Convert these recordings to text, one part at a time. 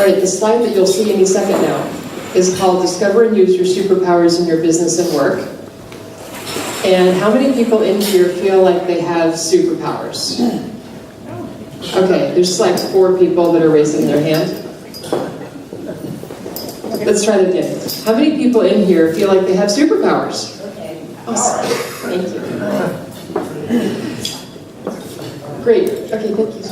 right, the slide that you'll see any second now is called Discover and Use Your Superpowers in Your Business and Work. And how many people in here feel like they have superpowers? Okay, there's like 4 people that are raising their hand. Let's try it again. How many people in here feel like they have superpowers? Okay. Awesome. Thank you. Great. Okay, thank you.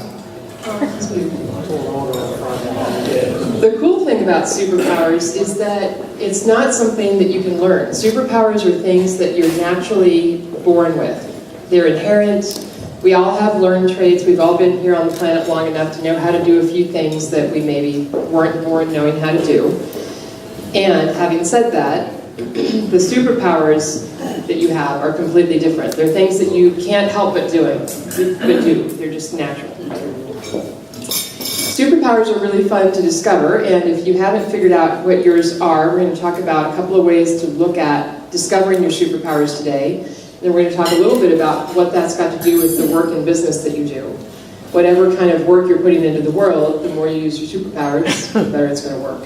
The cool thing about superpowers is that it's not something that you can learn. Superpowers are things that you're naturally born with. They're inherent. We all have learned traits. We've all been here on the planet long enough to know how to do a few things that we maybe weren't born knowing how to do. And having said that, the superpowers that you have are completely different. They're things that you can't help but do. They're just natural. Superpowers are really fun to discover, and if you haven't figured out what yours are, we're going to talk about a couple of ways to look at discovering your superpowers today. Then we're going to talk a little bit about what that's got to do with the work and business that you do. Whatever kind of work you're putting into the world, the more you use your superpowers, the better it's going to work.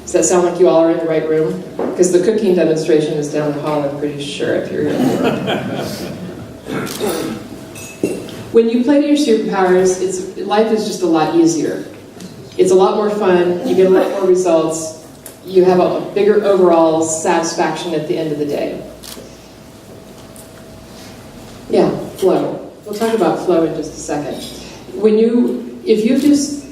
Does that sound like you all are in the right room? Because the cooking demonstration is down the hall, I'm pretty sure, if you're in there. When you play to your superpowers, life is just a lot easier. It's a lot more fun, you get a lot more results, you have a bigger overall satisfaction at the end of the day. Yeah, flow. We'll talk about flow in just a second.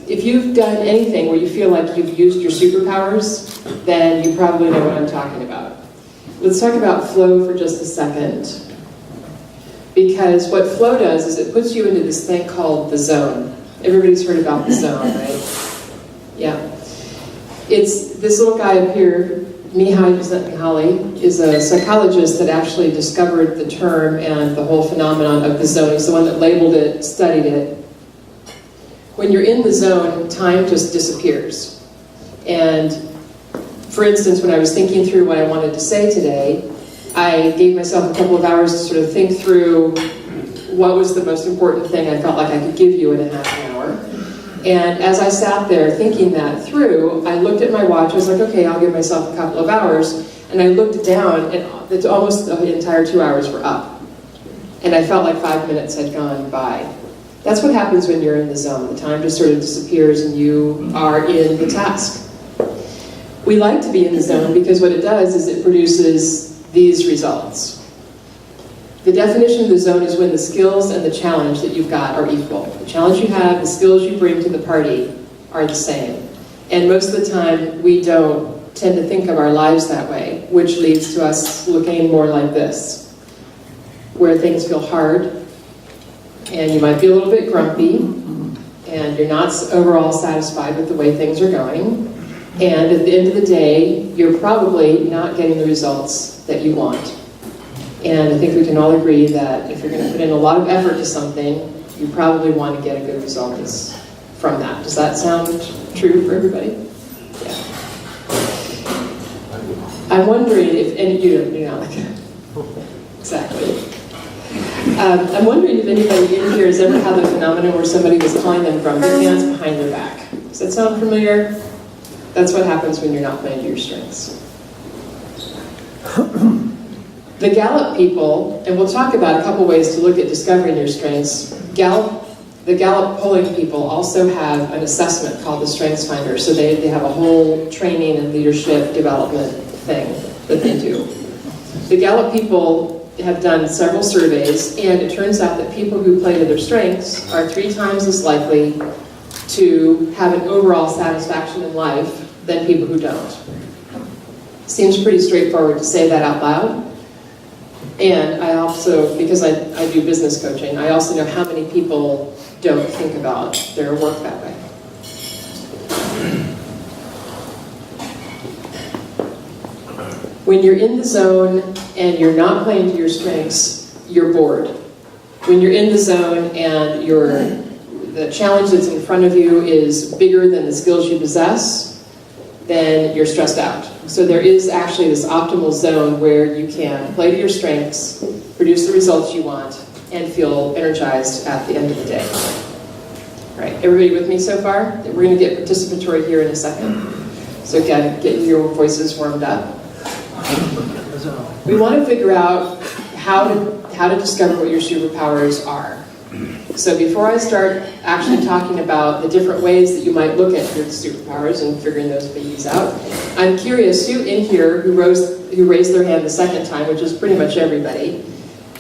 If you've done anything where you feel like you've used your superpowers, then you probably know what I'm talking about. Let's talk about flow for just a second. Because what flow does is it puts you into this thing called the zone. Everybody's heard about the zone, right? Yeah. It's this little guy up here, Mihaly is a psychologist that actually discovered the term and the whole phenomenon of the zone. He's the one that labeled it, studied it. When you're in the zone, time just disappears. And for instance, when I was thinking through what I wanted to say today, I gave myself a couple of hours to sort of think through what was the most important thing I felt like I could give you in a half an hour. And as I sat there thinking that through, I looked at my watch, I was like, okay, I'll give myself a couple of hours. And I looked down, and almost the entire 2 hours were up. And I felt like 5 minutes had gone by. That's what happens when you're in the zone. The time just sort of disappears and you are in the task. We like to be in the zone because what it does is it produces these results. The definition of the zone is when the skills and the challenge that you've got are equal. The challenge you have, the skills you bring to the party are the same. And most of the time, we don't tend to think of our lives that way, which leads to us looking more like this, where things feel hard, and you might be a little bit grumpy, and you're not overall satisfied with the way things are going. And at the end of the day, you're probably not getting the results that you want. And I think we can all agree that if you're going to put in a lot of effort to something, you probably want to get a good result from that. Does that sound true for everybody? Yeah. I'm wondering if, and you're not like that. Exactly. I'm wondering if anybody in here has ever had the phenomenon where somebody was calling them grumpy pants behind their back. Does that sound familiar? That's what happens when you're not playing to your strengths. The Gallup people, and we'll talk about a couple ways to look at discovering your strengths. The Gallup polling people also have an assessment called the Strengths Finder. So they have a whole training and leadership development thing that they do. The Gallup people have done several surveys, and it turns out that people who play to their strengths are 3 times as likely to have an overall satisfaction in life than people who don't. Seems pretty straightforward to say that out loud. And I also, because I do business coaching, I also know how many people don't think about their work that way. When you're in the zone and you're not playing to your strengths, you're bored. When you're in the zone and the challenge that's in front of you is bigger than the skills you possess, then you're stressed out. So there is actually this optimal zone where you can play to your strengths, produce the results you want, and feel energized at the end of the day. All right, everybody with me so far? We're going to get participatory here in a second. So get your voices warmed up. We want to figure out how to discover what your superpowers are. So before I start actually talking about the different ways that you might look at your superpowers and figuring those babies out, I'm curious who in here who raised their hand the second time, which is pretty much everybody,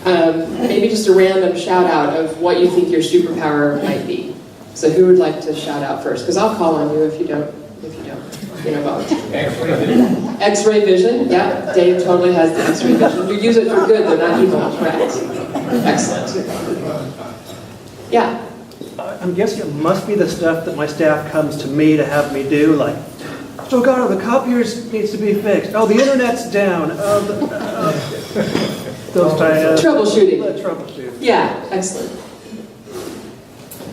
maybe just a random shout out of what you think your superpower might be. So who would like to shout out first? Because I'll call on you if you don't. Volunteer. X-ray vision. X-ray vision, yeah. Dave totally has the X-ray vision. You use it for good, though, not evil, correct? Excellent. Yeah. I'm guessing it must be the stuff that my staff comes to me to have me do, like, oh God, the copiers needs to be fixed. Oh, the internet's down. Those type of troubleshooting. Troubleshooting. Yeah, excellent.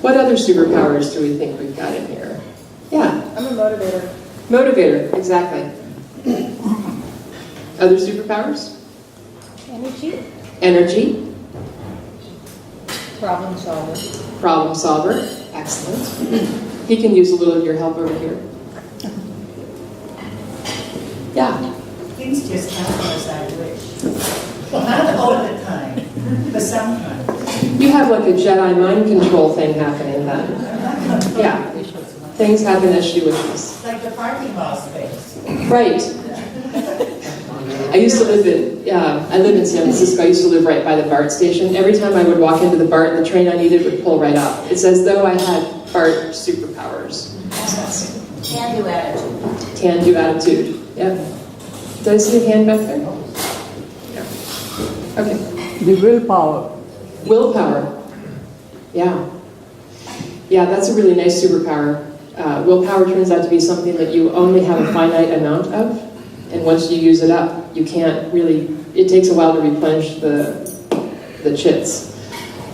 What other superpowers do we think we've got in here? Yeah. I'm a motivator. Motivator, exactly. Other superpowers? Energy. Energy. Problem solver. Problem solver, excellent. He can use a little of your help over here. Yeah. Things just happen as I wish. Not all the time, but sometimes. You have like a Jedi mind control thing happening then. Yeah. Things happen as she wishes. Like the parking lot space. Right. I used to live I live in San Francisco. I used to live right by the BART station. Every time I would walk into the BART, the train I needed would pull right up. It's as though I had BART superpowers. Can-do attitude. Can-do attitude. Yep. Did I see a hand back there? Yeah. Okay. The willpower. Willpower. Yeah. Yeah, that's a really nice superpower. Willpower turns out to be something that you only have a finite amount of, and once you use it up, you can't really, it takes a while to replenish the chits.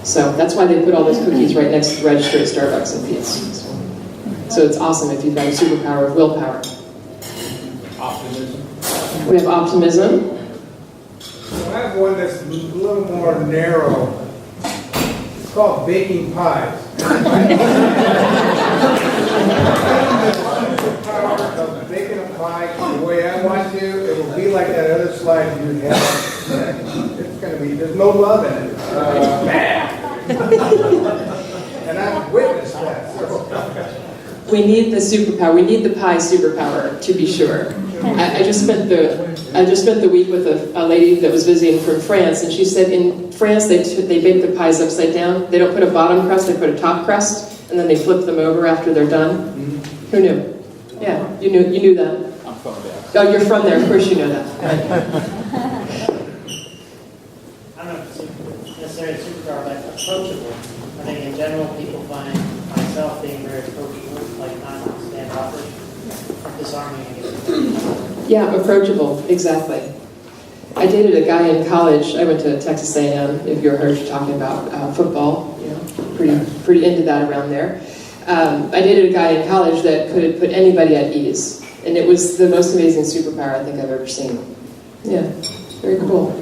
So that's why they put all those cookies right next to the register at Starbucks and Pete's. So it's awesome if you've got a superpower of willpower. Optimism. We have optimism. I have one that's a little more narrow. It's called baking pies. Power of baking a pie the way I want to. It will be like that other slide you had. It's going to be, there's no love in it. Bad. And I've witnessed that. So. We need the superpower. We need the pie superpower, to be sure. I just spent the week with a lady that was visiting from France, and she said in France they bake the pies upside down. They don't put a bottom crust; they put a top crust, and then they flip them over after they're done. Mm-hmm. Who knew? Yeah, you knew that. I'm from there. Oh, you're from there. Of course, you know that. I don't know if it's necessarily superpower, but approachable. I think in general, people find myself being very approachable, like not standoffish, disarming, I guess. Yeah, approachable, exactly. I dated a guy in college. I went to Texas A&M, if you're heard talking about football, you know, pretty into that around there. I dated a guy in college that could put anybody at ease, and it was the most amazing superpower I think I've ever seen. Yeah, very cool.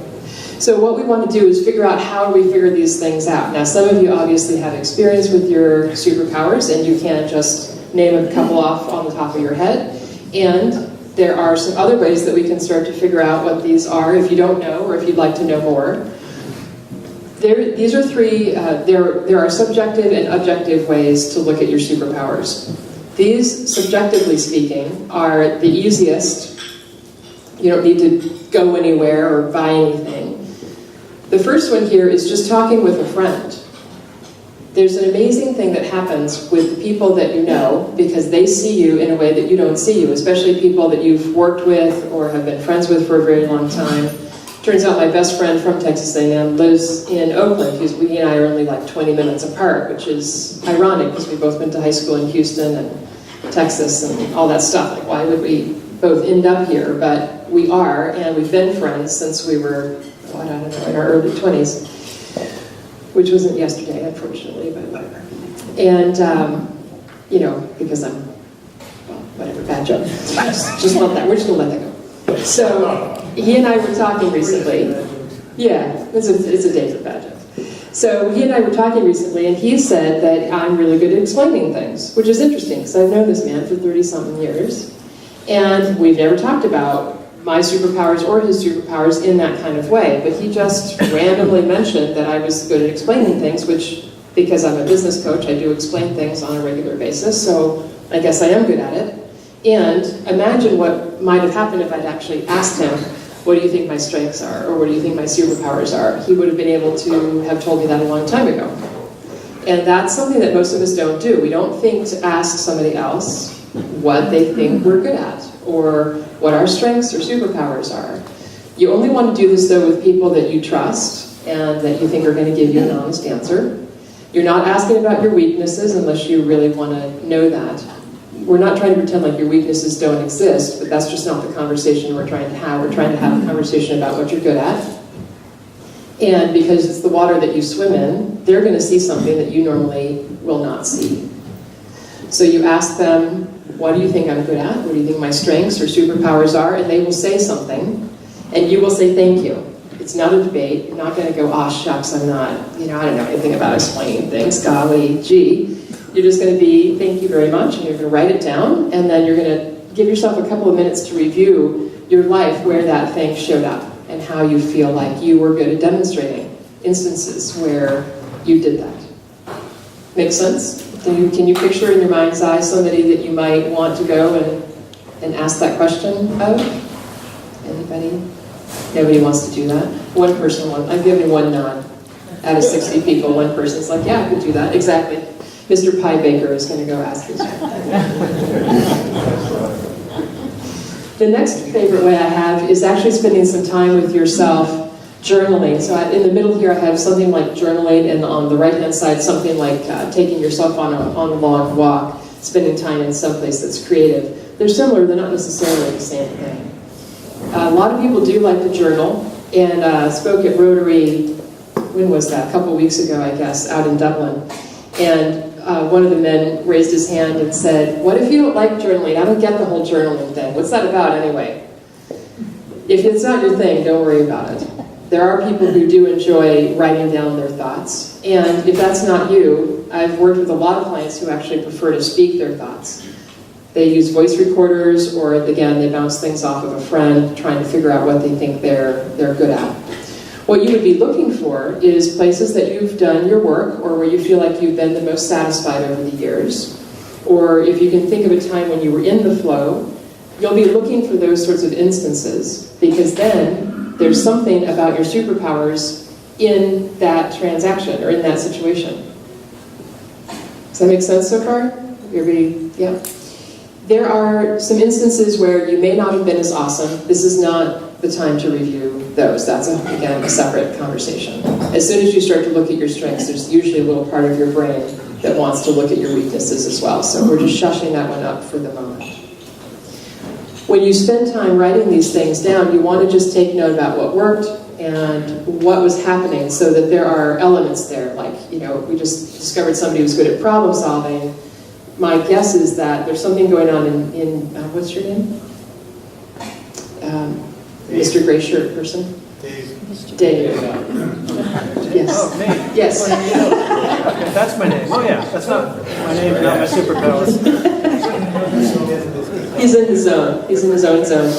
So what we want to do is figure out how we figure these things out. Now, some of you obviously have experience with your superpowers, and you can't just name a couple off on the top of your head. And there are some other ways that we can start to figure out what these are if you don't know or if you'd like to know more. These are three, there are subjective and objective ways to look at your superpowers. These, subjectively speaking, are the easiest. You don't need to go anywhere or buy anything. The first one here is just talking with a friend. There's an amazing thing that happens with the people that you know because they see you in a way that you don't see you, especially people that you've worked with or have been friends with for a very long time. Turns out my best friend from Texas A&M lives in Oakland. He and I are only like 20 minutes apart, which is ironic because we both went to high school in Houston and Texas and all that stuff. Like, why would we both end up here? But we are, and we've been friends since we were, I don't know, in our early 20s. Which wasn't yesterday, unfortunately, but whatever. And, you know, because I'm, well, whatever, bad joke. Just let that, we're just gonna let that go. So, he and I were talking recently. Yeah, it's a day for bad jokes. So he and I were talking recently, and he said that I'm really good at explaining things, which is interesting, because I've known this man for 30-something years, and we've never talked about my superpowers or his superpowers in that kind of way, but he just randomly mentioned that I was good at explaining things, which, because I'm a business coach, I do explain things on a regular basis, so I guess I am good at it. And imagine what might have happened if I'd actually asked him, what do you think my strengths are, or what do you think my superpowers are? He would have been able to have told me that a long time ago. And that's something that most of us don't do. We don't think to ask somebody else what they think we're good at, or what our strengths or superpowers are. You only want to do this, though, with people that you trust and that you think are going to give you an honest answer. You're not asking about your weaknesses unless you really want to know that. We're not trying to pretend like your weaknesses don't exist, but that's just not the conversation we're trying to have. We're trying to have a conversation about what you're good at. And because it's the water that you swim in, they're going to see something that you normally will not see. So you ask them, what do you think I'm good at? What do you think my strengths or superpowers are? And they will say something, and you will say thank you. It's not a debate. You're not going to go, shucks, I'm not, I don't know anything about explaining things, golly, gee. You're just going to be, thank you very much, and you're going to write it down, and then you're going to give yourself a couple of minutes to review your life where that thing showed up, and how you feel like you were good at demonstrating instances where you did that. Make sense? Can you picture in your mind's eye somebody that you might want to go and ask that question of? Anybody? Nobody wants to do that? One person wants. I'm giving one nod. Out of 60 people, one person's like, yeah, I could do that. Exactly. Mr. Pie Baker is going to go ask his The next favorite way I have is actually spending some time with yourself journaling. So in the middle here I have something like journaling, and on the right-hand side something like taking yourself on a long walk, spending time in someplace that's creative. They're similar, they're not necessarily the same thing. A lot of people do like to journal, and spoke at Rotary, when was that? A couple weeks ago, I guess, out in Dublin. And one of the men raised his hand and said, what if you don't like journaling? I don't get the whole journaling thing. What's that about anyway? If it's not your thing, don't worry about it. There are people who do enjoy writing down their thoughts. And if that's not you, I've worked with a lot of clients who actually prefer to speak their thoughts. They use voice recorders, or again, they bounce things off of a friend, trying to figure out what they think they're good at. What you would be looking for is places that you've done your work, or where you feel like you've been the most satisfied over the years. Or if you can think of a time when you were in the flow, you'll be looking for those sorts of instances, because then there's something about your superpowers in that transaction or in that situation. Does that make sense so far? Everybody, yeah? There are some instances where you may not have been as awesome. This is not the time to review those. That's, again, a separate conversation. As soon as you start to look at your strengths, there's usually a little part of your brain that wants to look at your weaknesses as well. So we're just shushing that one up for the moment. When you spend time writing these things down, you want to just take note about what worked and what was happening, so that there are elements there. Like, we just discovered somebody who's good at problem solving. My guess is that there's something going on in what's your name? Mr. Gray Shirt person? Dave. Yes. Oh, me. Yes. Okay, that's my name. Oh yeah, that's not my name, not my superpowers. He's in his zone. He's in his own zone.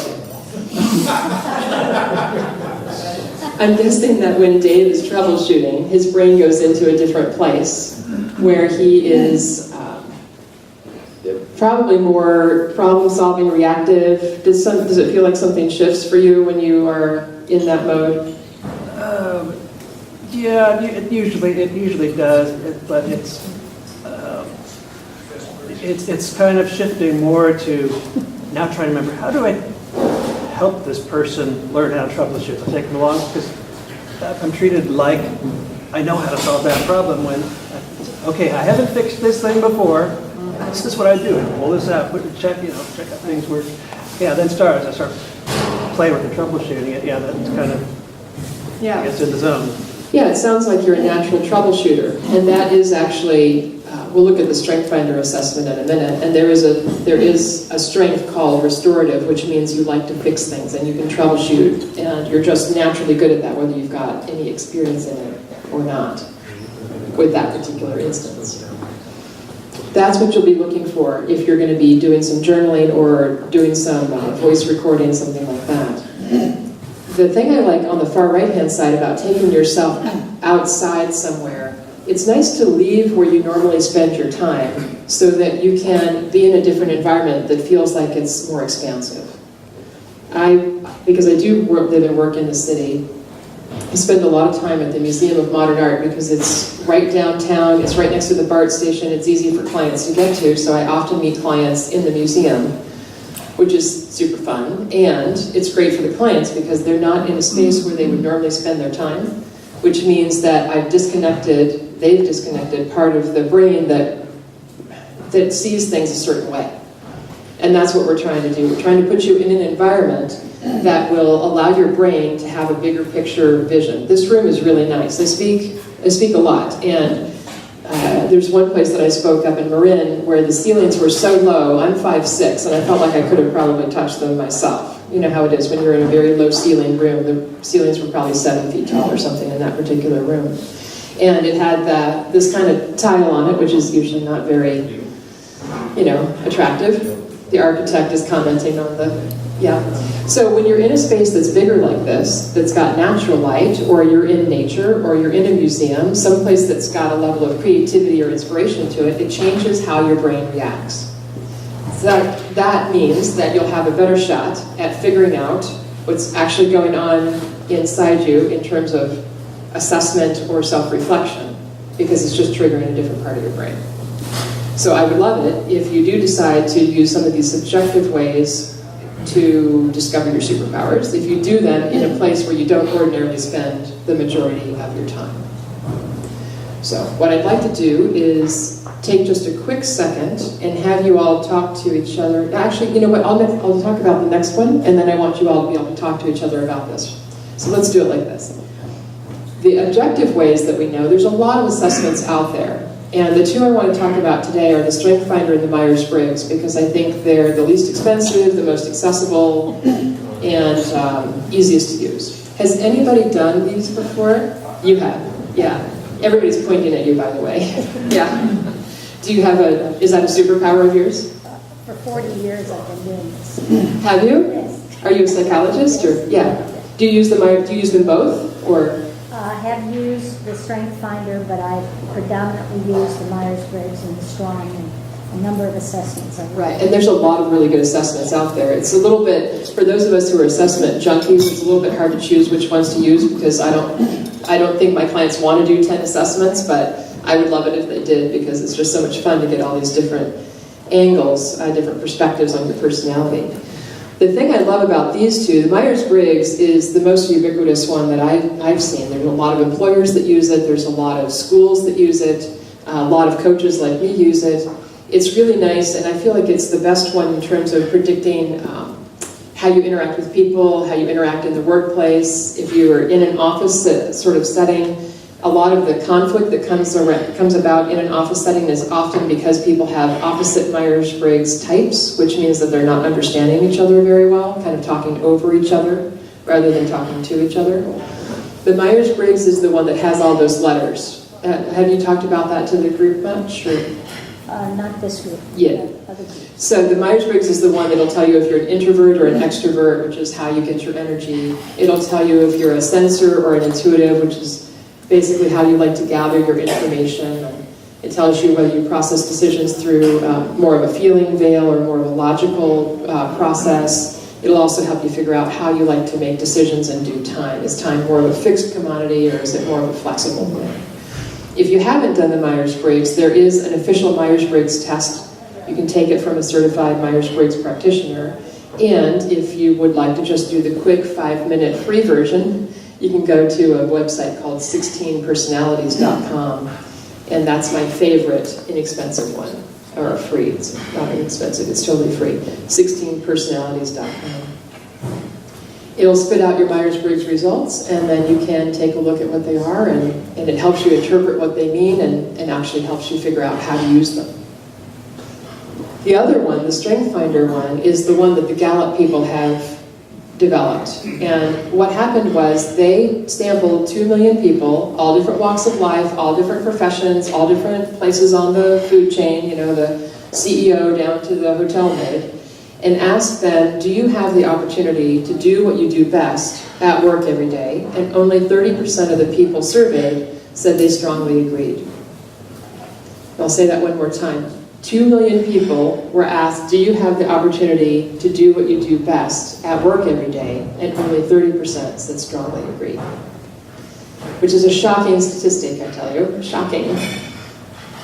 I'm guessing that when Dave is troubleshooting, his brain goes into a different place, where he is probably more problem-solving, reactive. Does it feel like something shifts for you when you are in that mode? Yeah, it usually does, but it's kind of shifting more to now trying to remember, how do I help this person learn how to troubleshoot? I take them along, because I'm treated like I know how to solve that problem when, okay, I haven't fixed this thing before. This is what I do. Pull this out, check out things work. Yeah, then I start playing with the troubleshooting. Yeah, that's kind of gets in the zone. Yeah, it sounds like you're a natural troubleshooter, and that is actually. We'll look at the Strength Finder assessment in a minute, and there is a strength called restorative, which means you like to fix things and you can troubleshoot, and you're just naturally good at that, whether you've got any experience in it or not. with that particular instance. That's what you'll be looking for if you're going to be doing some journaling or doing some voice recording, something like that. The thing I like on the far right-hand side about taking yourself outside somewhere, it's nice to leave where you normally spend your time so that you can be in a different environment that feels like it's more expansive. Because I do live and work in the city, I spend a lot of time at the Museum of Modern Art because it's right downtown, it's right next to the BART station, it's easy for clients to get to, so I often meet clients in the museum, which is super fun, and it's great for the clients because they're not in a space where they would normally spend their time, which means that they've disconnected part of the brain that sees things a certain way. And that's what we're trying to do. We're trying to put you in an environment that will allow your brain to have a bigger picture vision. This room is really nice. I speak a lot, and there's one place that I spoke up in Marin where the ceilings were so low. I'm 5'6", and I felt like I could have probably touched them myself. You know how it is when you're in a very low ceiling room. The ceilings were probably 7 feet tall or something in that particular room. And it had this kind of tile on it, which is usually not very, attractive. The architect is commenting on So when you're in a space that's bigger like this, that's got natural light, or you're in nature, or you're in a museum, someplace that's got a level of creativity or inspiration to it, it changes how your brain reacts. So that means that you'll have a better shot at figuring out what's actually going on inside you in terms of assessment or self-reflection, because it's just triggering a different part of your brain. So I would love it if you do decide to use some of these subjective ways to discover your superpowers, if you do them in a place where you don't ordinarily spend the majority of your time. So what I'd like to do is take just a quick second and have you all talk to each other. Actually, you know what, I'll talk about the next one, and then I want you all to be able to talk to each other about this. So let's do it like this. The objective ways that we know, there's a lot of assessments out there. And the two I want to talk about today are the Strength Finder and the Myers-Briggs, because I think they're the least expensive, the most accessible, and easiest to use. Has anybody done these before? You have, yeah. Everybody's pointing at you, by the way. Yeah. Do you have is that a superpower of yours? For 40 years I've been doing this. Have you? Yes. Are you a psychologist, or, yeah. Do you use them both, or? I have used the Strength Finder, but I predominantly use the Myers-Briggs and the Strong and a number of assessments. Right, and there's a lot of really good assessments out there. It's a little bit, for those of us who are assessment junkies, it's a little bit hard to choose which ones to use, because I don't think my clients want to do 10 assessments, but I would love it if they did, because it's just so much fun to get all these different angles, different perspectives on your personality. The thing I love about these two, the Myers-Briggs is the most ubiquitous one that I've seen. There's a lot of employers that use it, there's a lot of schools that use it, a lot of coaches like me use it. It's really nice, and I feel like it's the best one in terms of predicting how you interact with people, how you interact in the workplace. If you are in an office sort of setting, a lot of the conflict that comes about in an office setting is often because people have opposite Myers-Briggs types, which means that they're not understanding each other very well, kind of talking over each other rather than talking to each other. The Myers-Briggs is the one that has all those letters. Have you talked about that to the group much? Or? Not this group. Yeah. Other groups. So the Myers-Briggs is the one that'll tell you if you're an introvert or an extrovert, which is how you get your energy. It'll tell you if you're a sensor or an intuitive, which is basically how you like to gather your information. It tells you whether you process decisions through more of a feeling veil or more of a logical process. It'll also help you figure out how you like to make decisions in due time. Is time more of a fixed commodity, or is it more of a flexible thing? If you haven't done the Myers-Briggs, there is an official Myers-Briggs test. You can take it from a certified Myers-Briggs practitioner. And if you would like to just do the quick 5-minute free version, you can go to a website called 16personalities.com, and that's my favorite inexpensive one, or free. It's not inexpensive, it's totally free. 16personalities.com. It'll spit out your Myers-Briggs results, and then you can take a look at what they are, and it helps you interpret what they mean, and actually helps you figure out how to use them. The other one, the Strength Finder one, is the one that the Gallup people have developed. And what happened was they sampled 2 million people, all different walks of life, all different professions, all different places on the food chain, you know, the CEO down to the hotel maid, and asked them, do you have the opportunity to do what you do best at work every day? And only 30% of the people surveyed said they strongly agreed. I'll say that one more time. 2 million people were asked, do you have the opportunity to do what you do best at work every day? And only 30% said strongly agree. Which is a shocking statistic, I tell you, shocking.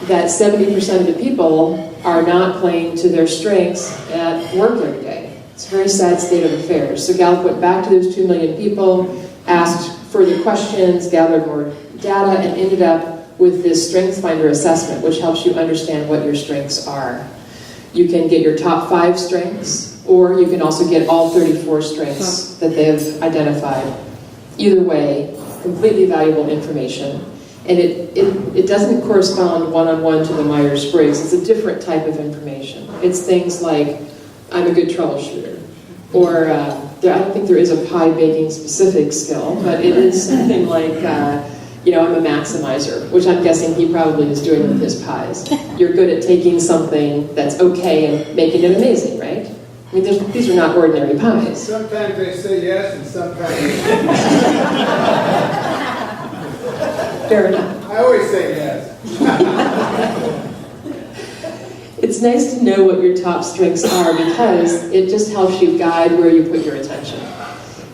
That 70% of the people are not playing to their strengths at work every day. It's a very sad state of affairs. So Gallup went back to those 2 million people, asked further questions, gathered more data, and ended up with this Strengths Finder assessment, which helps you understand what your strengths are. You can get your top 5 strengths, or you can also get all 34 strengths that they have identified. Either way, completely valuable information. And it doesn't correspond one-on-one to the Myers-Briggs. It's a different type of information. It's things like, I'm a good troubleshooter, or I don't think there is a pie baking specific skill, but it is something like, you know, I'm a maximizer, which I'm guessing he probably is doing with his pies. You're good at taking something that's okay and making it amazing, right? I mean, these are not ordinary pies. Sometimes they say yes, and sometimes Fair enough. I always say yes. It's nice to know what your top strengths are because it just helps you guide where you put your attention.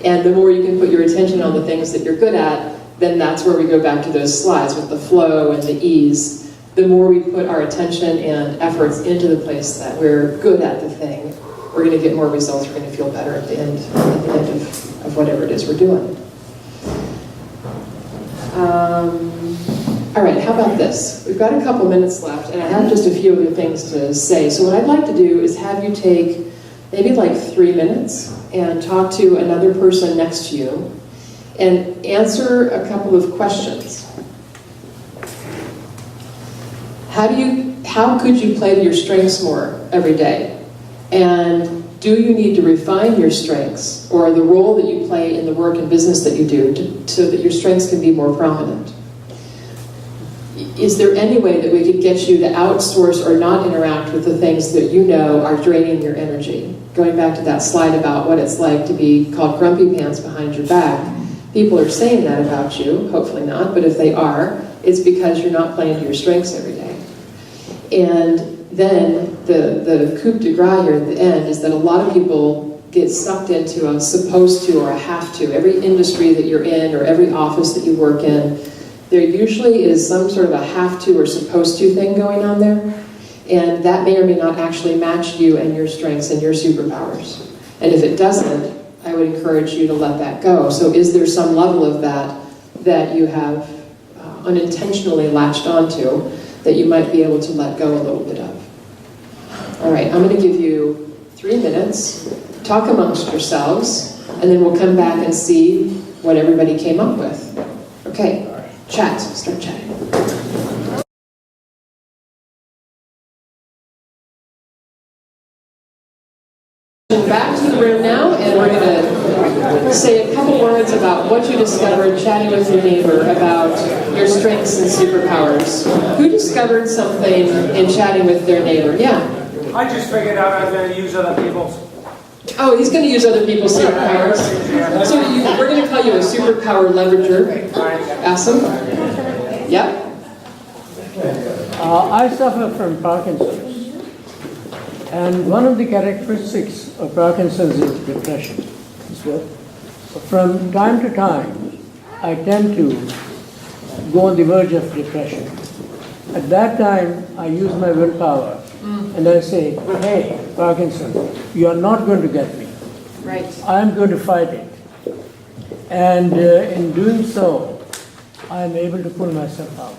And the more you can put your attention on the things that you're good at, then that's where we go back to those slides with the flow and the ease. The more we put our attention and efforts into the place that we're good at the thing, we're going to get more results. We're going to feel better at the end of whatever it is we're doing. All right, how about this? We've got a couple minutes left, and I have just a few other things to say. So what I'd like to do is have you take maybe like 3 minutes and talk to another person next to you and answer a couple of questions. How could you play to your strengths more every day? And do you need to refine your strengths or the role that you play in the work and business that you do so that your strengths can be more prominent? Is there any way that we could get you to outsource or not interact with the things that you know are draining your energy? Going back to that slide about what it's like to be called grumpy pants behind your back. People are saying that about you, hopefully not, but if they are, it's because you're not playing to your strengths every day. And then the coup de grace here at the end is that a lot of people get sucked into a supposed to or a have to. Every industry that you're in or every office that you work in, there usually is some sort of a have to or supposed to thing going on there. And that may or may not actually match you and your strengths and your superpowers. And if it doesn't, I would encourage you to let that go. So is there some level of that you have unintentionally latched onto that you might be able to let go a little bit of? All right, I'm going to give you 3 minutes. Talk amongst yourselves, and then we'll come back and see what everybody came up with. Okay, chat. Start chatting. Back to the room now, and we're going to say a couple words about what you discovered chatting with your neighbor about your strengths and superpowers. Who discovered something in chatting with their neighbor? Yeah? I just figured out I'm going to use other people's. Oh, he's going to use other people's superpowers. So we're going to call you a superpower leverager. Awesome. Yep. I suffer from Parkinson's. And one of the characteristics of Parkinson's is depression. So from time to time, I tend to go on the verge of depression. At that time, I use my willpower and I say, hey, Parkinson, you are not going to get me. Right. I'm going to fight it. And in doing so, I'm able to pull myself out.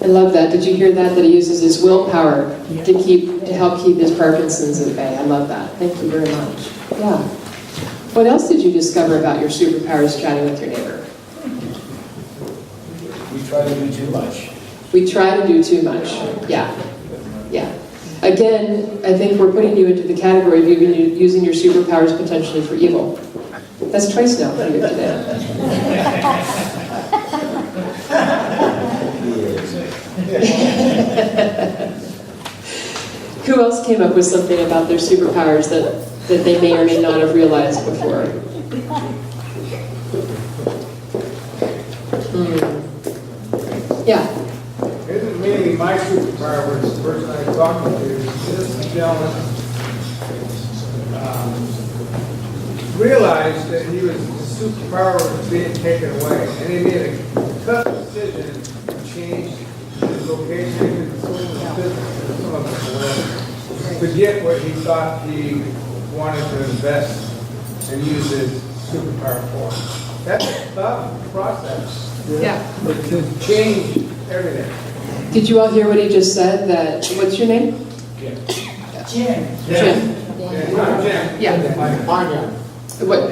I love that. Did you hear that? That he uses his willpower to help keep his Parkinson's at bay. I love that. Thank you very much. Yeah. What else did you discover about your superpowers chatting with your neighbor? We try to do too much. We try to do too much. Yeah. Yeah. Again, I think we're putting you into the category of using your superpowers potentially for evil. That's twice now for you today. Who else came up with something about their superpowers that they may or may not have realized before? Yeah. It isn't mainly my superpower, but it's the person I'm talking to. This gentleman realized that his superpower was being taken away, and he made a tough decision to change his location and some of his business, and some of it to get what he thought he wanted to invest and use his superpower for. That's a tough process. Yeah. To change everything. Did you all hear what he just said? That what's your name? Jim. Jim. Jim. Yeah. What?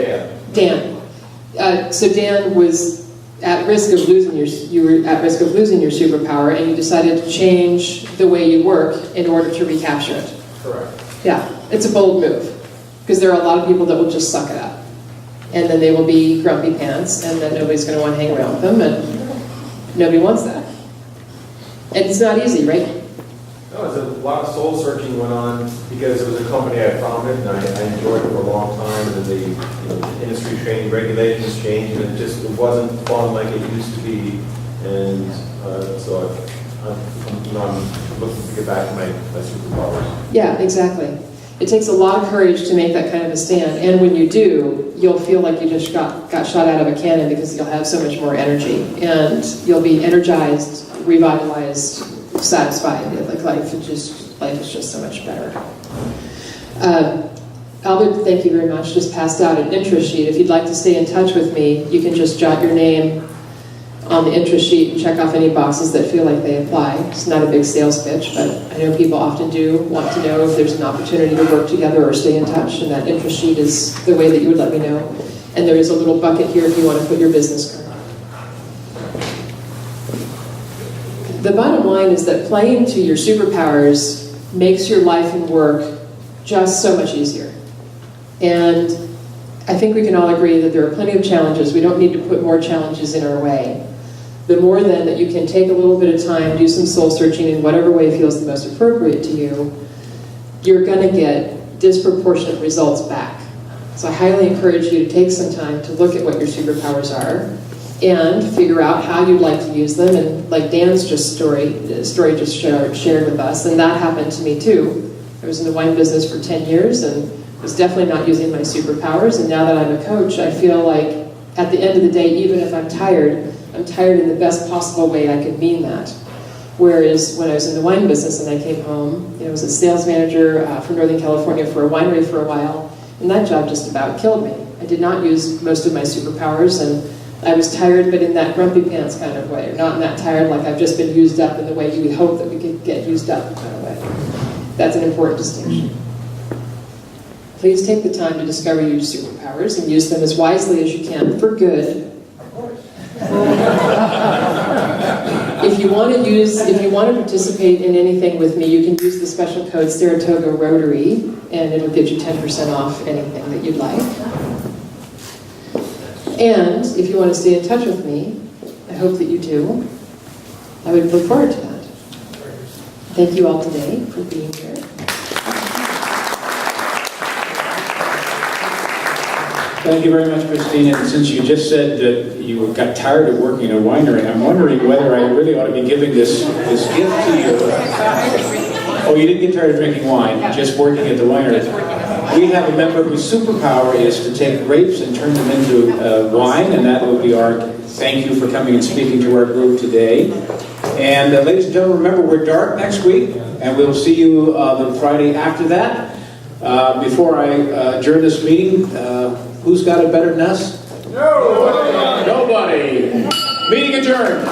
Dan. So Dan was at risk of losing you were at risk of losing your superpower, and you decided to change the way you work in order to recapture it. Correct. Yeah, it's a bold move because there are a lot of people that will just suck it up, and then they will be grumpy pants, and then nobody's going to want to hang around with them, and nobody wants that. And it's not easy, right? No, it's a lot of soul searching went on because it was a company I founded and I enjoyed it for a long time, and the industry training regulations changed and it wasn't fun like it used to be, and so I'm looking to get back to my superpowers. Yeah, exactly. It takes a lot of courage to make that kind of a stand, and when you do, you'll feel like you just got shot out of a cannon because you'll have so much more energy, and you'll be energized, revitalized, satisfied. Like life is just so much better. Albert, thank you very much. Just passed out an interest sheet. If you'd like to stay in touch with me, you can just jot your name on the interest sheet and check off any boxes that feel like they apply. It's not a big sales pitch, but I know people often do want to know if there's an opportunity to work together or stay in touch, and that interest sheet is the way that you would let me know. And there is a little bucket here if you want to put your business card. The bottom line is that playing to your superpowers makes your life and work just so much easier. And I think we can all agree that there are plenty of challenges. We don't need to put more challenges in our way. The more then that you can take a little bit of time, do some soul searching in whatever way feels the most appropriate to you, you're going to get disproportionate results back. So I highly encourage you to take some time to look at what your superpowers are and figure out how you'd like to use them. And like Dan's story just shared with us, and that happened to me too. I was in the wine business for 10 years and was definitely not using my superpowers, and now that I'm a coach, I feel like at the end of the day, even if I'm tired in the best possible way I could mean that. Whereas when I was in the wine business and I came home, I was a sales manager for Northern California for a winery for a while, and that job just about killed me. I did not use most of my superpowers, and I was tired, but in that grumpy pants kind of way, or not in that tired like I've just been used up in the way you would hope that we could get used up kind of way. That's an important distinction. Please take the time to discover your superpowers and use them as wisely as you can for good. If you want to participate in anything with me, you can use the special code Saratoga Rotary, and it'll get you 10% off anything that you'd like. And if you want to stay in touch with me, I hope that you do. I would look forward to that. Thank you all today for being here. Thank you very much, Kristine. And since you just said that you got tired of working in a winery, I'm wondering whether I really ought to be giving this gift to you. Oh, you didn't get tired of drinking wine, just working at the winery. We have a member whose superpower is to take grapes and turn them into wine, and that will be our thank you for coming and speaking to our group today. And ladies and gentlemen, remember, we're dark next week, and we'll see you the Friday after that. Before I adjourn this meeting, who's got it better than us? Nobody. Meeting adjourned.